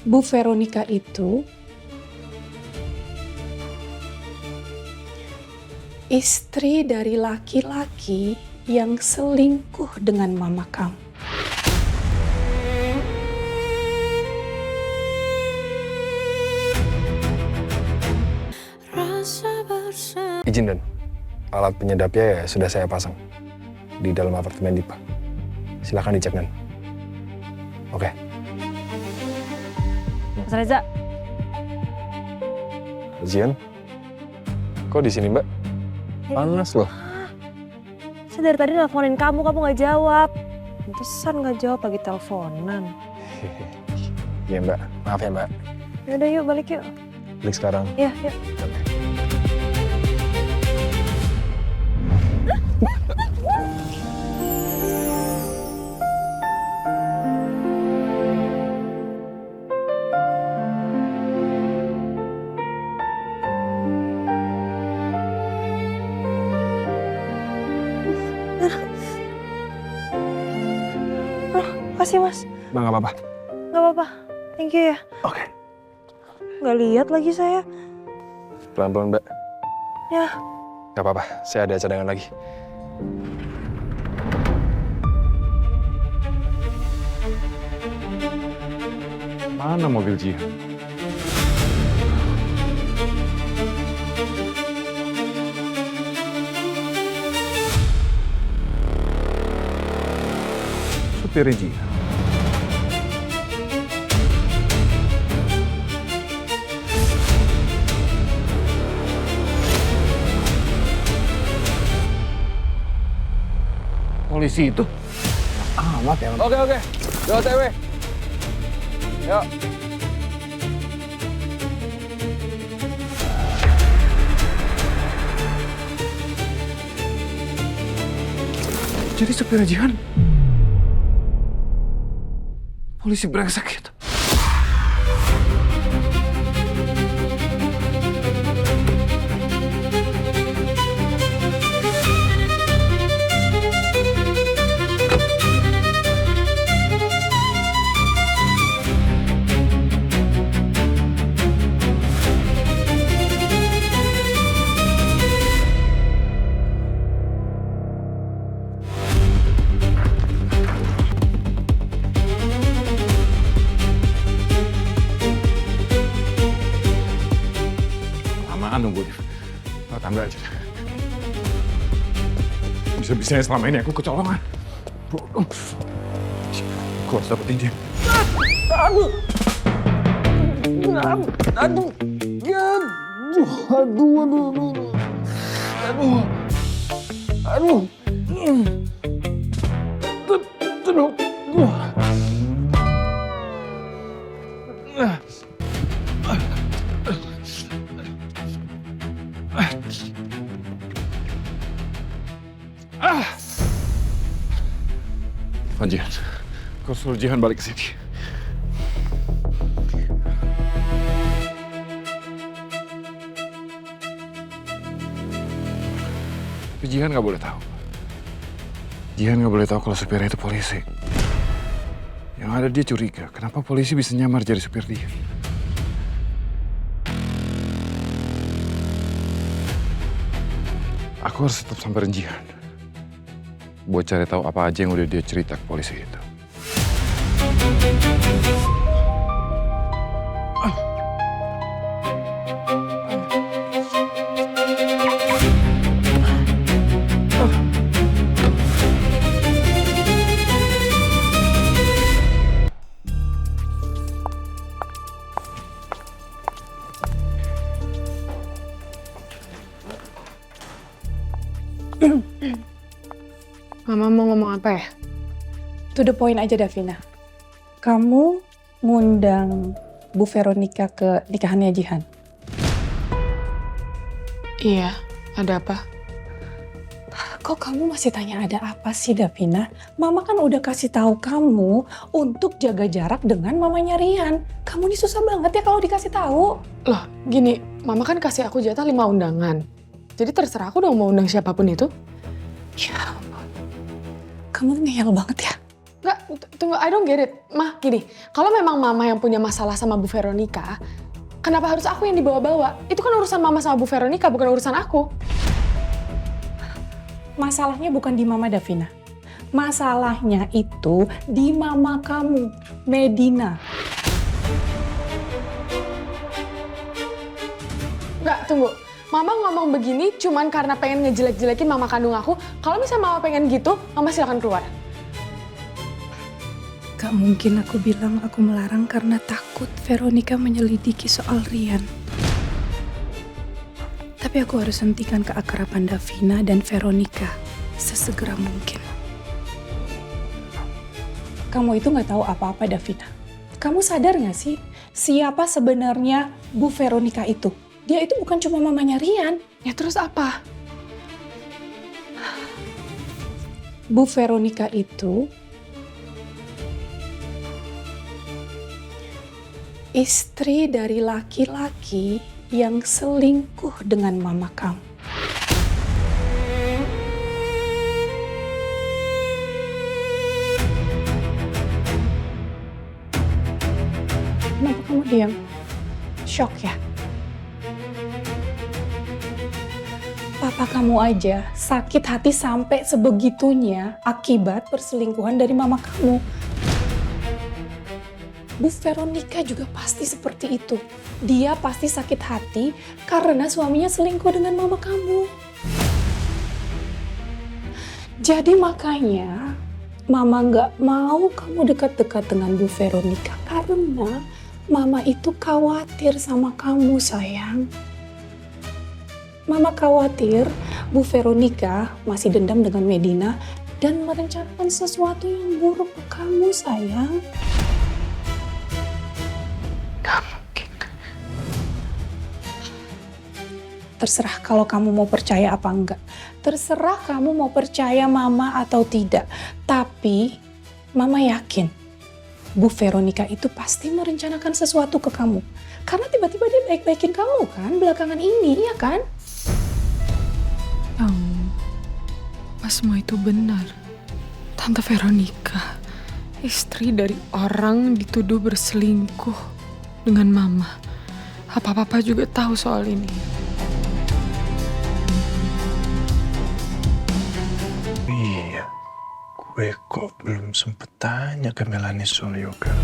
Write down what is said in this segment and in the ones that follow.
Bu Veronica itu istri dari laki-laki yang selingkuh dengan mama kamu. Izin dan alat penyedapnya ya sudah saya pasang di dalam apartemen Dipa. Silakan dicek dan. Oke. Mas Reza. Zian, kok di sini Mbak? Panas loh. Saya dari tadi nelfonin kamu nggak jawab. Pantesan nggak jawab lagi teleponan. Iya Mbak, maaf ya Mbak. Yaudah yuk balik yuk. Balik sekarang. Iya, yuk. Makasih Mas. Mbak nggak apa-apa. Nggak apa-apa. Thank you ya. Oke. Nggak lihat lagi saya. Pelan-pelan Mbak. Ya. Nggak apa-apa, saya ada cadangan lagi. Mana mobil Jihan? Supir Jihan. Polisi itu? Amat ya. Oke. Yo, TW. Yuk. Jadi supir Jihan polisi brengsek gitu. Nunggu, tambah aja. Bisa-bisanya selama ini aku kecolongan. Aku harus dapetin dia. Jihan, kau suruh Jihan balik ke sini. Tapi Jihan nggak boleh tahu. Jihan nggak boleh tahu kalau supirnya itu polisi. Yang ada dia curiga, kenapa polisi bisa nyamar jadi supir dia. Aku harus tetap samperin Jihan. Buat cari tahu apa aja yang udah dia cerita ke polisi itu. Mama mau ngomong apa ya? To the point aja Davina. Kamu ngundang Bu Veronica ke nikahannya Jihan? Iya, ada apa? Kok kamu masih tanya ada apa sih Davina? Mama kan udah kasih tahu kamu untuk jaga jarak dengan mamanya Rian. Kamu ini susah banget ya kalau dikasih tahu. Loh, gini, Mama kan kasih aku jatah 5 undangan. Jadi terserah aku dong mau undang siapapun itu. Ya ampun. Kamu ngeyel banget ya? Nggak, tunggu, I don't get it. Mah, gini, kalau memang mama yang punya masalah sama Bu Veronica, kenapa harus aku yang dibawa-bawa? Itu kan urusan mama sama Bu Veronica, bukan urusan aku. Masalahnya bukan di Mama Davina. Masalahnya itu di mama kamu, Medina. Nggak, tunggu. Mama ngomong begini cuman karena pengen ngejelek-jelekin mama kandung aku. Kalau misalnya mama pengen gitu, mama silakan keluar. Gak mungkin aku bilang aku melarang karena takut Veronica menyelidiki soal Rian. Tapi aku harus hentikan keakraban Davina dan Veronica sesegera mungkin. Kamu itu gak tahu apa-apa, Davina. Kamu sadar gak sih siapa sebenarnya Bu Veronica itu? Dia itu bukan cuma mamanya Rian. Ya terus apa? Bu Veronica itu istri dari laki-laki yang selingkuh dengan mama kamu. Kenapa kamu diam? Shock ya? Papa kamu aja sakit hati sampai sebegitunya akibat perselingkuhan dari mama kamu. Bu Veronica juga pasti seperti itu. Dia pasti sakit hati karena suaminya selingkuh dengan mama kamu. Jadi makanya mama nggak mau kamu dekat-dekat dengan Bu Veronica karena mama itu khawatir sama kamu, sayang. Mama khawatir Bu Veronica masih dendam dengan Medina dan merencanakan sesuatu yang buruk ke kamu, sayang. Terserah kalau kamu mau percaya apa enggak. Terserah kamu mau percaya mama atau tidak. Tapi mama yakin Bu Veronica itu pasti merencanakan sesuatu ke kamu. Karena tiba-tiba dia baik-baikin kamu kan belakangan ini, iya kan? Pas semua itu benar. Tante Veronica, istri dari orang dituduh berselingkuh dengan mama. Apa papa juga tahu soal ini? Iya, gue kok belum sempet tanya ke Melanie soal yoga.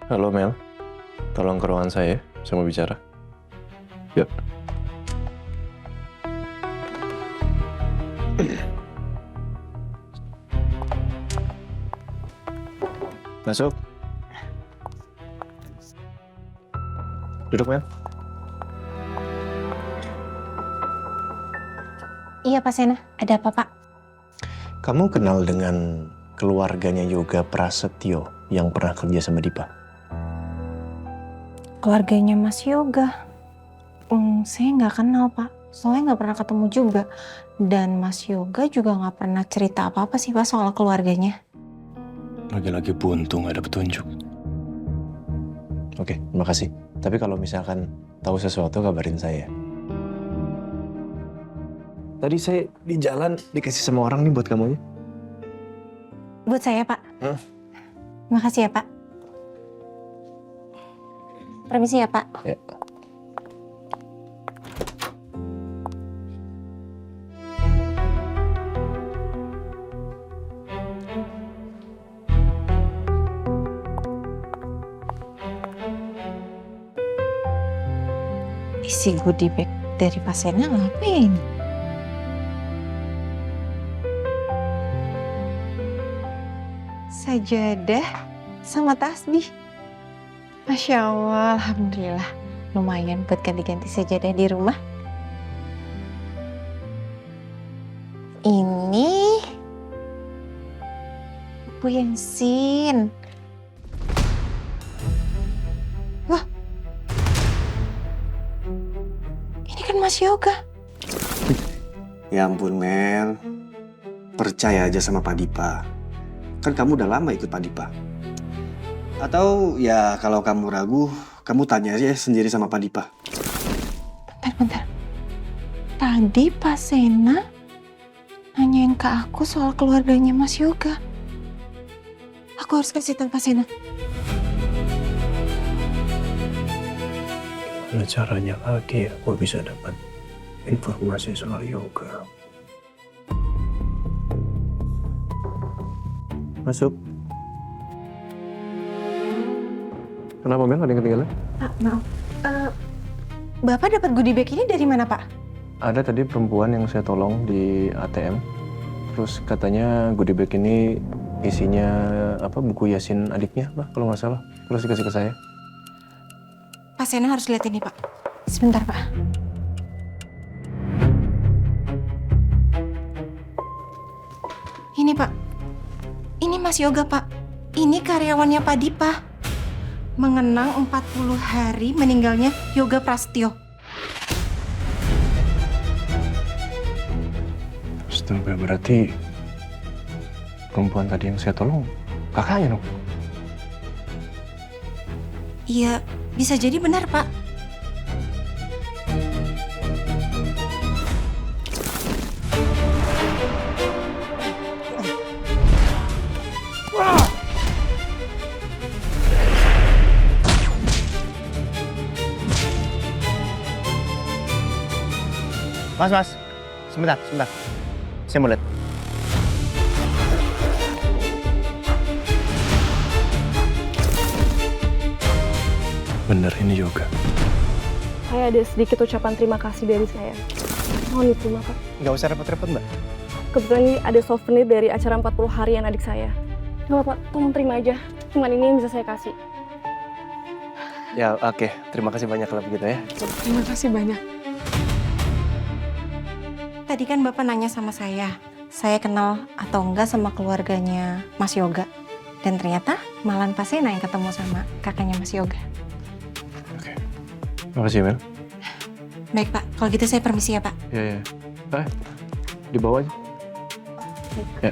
Halo Mel, tolong ke ruangan saya mau bicara. Yuk. Masuk. Duduk, Mel. Iya Pak Sena, ada apa Pak? Kamu kenal dengan keluarganya Yoga Prasetyo yang pernah kerja sama Dipa? Keluarganya Mas Yoga. Saya nggak kenal Pak, soalnya nggak pernah ketemu juga. Dan Mas Yoga juga nggak pernah cerita apa-apa sih Pak soal keluarganya. Lagi-lagi buntu nggak ada petunjuk. Oke, terima kasih. Tapi kalau misalkan tahu sesuatu kabarin saya. Tadi saya di jalan dikasih sama orang nih buat kamu ya. Buat saya Pak. Makasih ya Pak. Permisi ya Pak. Ya. Isi goodie bag dari Pak Sena ngapain? Sajadah sama tasbih. Masya Allah, alhamdulillah. Lumayan buat ganti-ganti sajadah di rumah. Ini Bu Yensin. Wah, ini kan Mas Yoga. Ya ampun Mel, percaya aja sama Pak Dipa. Kan kamu udah lama ikut Pak Dipa. Atau ya kalau kamu ragu, kamu tanya aja sendiri sama Pak Dipa. Bentar. Tadi Pak Sena nanyain ke aku soal keluarganya Mas Yoga. Aku harus kasih tahu Pak Sena. Gimana caranya lagi aku bisa dapat informasi soal Yoga? Masuk. Kenapa Mel? Ada yang ketinggalan? Pak, maaf. Bapak dapat goodie bag ini dari mana, Pak? Ada tadi perempuan yang saya tolong di ATM. Terus katanya goodie bag ini isinya buku Yasin adiknya, Pak, kalau nggak salah. Terus dikasih ke saya. Pak Sena harus lihat ini, Pak. Sebentar, Pak. Ini, Pak. Ini Mas Yoga, Pak. Ini karyawannya Pak Dipa. Mengenang 40 hari meninggalnya Yoga Prasetyo. Astaga, berarti perempuan tadi yang saya tolong kakaknya dong? Iya, bisa jadi benar, Pak. Mas, sebentar. Saya mau lihat. Bener ini Yoga. Saya ada sedikit ucapan terima kasih dari saya. Mohon diterima, Pak. Nggak usah repot-repot, Mbak. Kebetulan ini ada souvenir dari acara 40 harian adik saya. Nggak apa-apa, tolong terima aja. Cuman ini yang bisa saya kasih. Ya, oke. Terima kasih banyak kalau begitu ya. Terima kasih banyak. Tadi kan Bapak nanya sama saya kenal atau enggak sama keluarganya Mas Yoga. Dan ternyata malahan Pak Sena yang ketemu sama kakaknya Mas Yoga. Oke. Makasih, Mel. Baik, Pak. Kalau gitu saya permisi ya, Pak. Ya. Di bawah aja. Ya.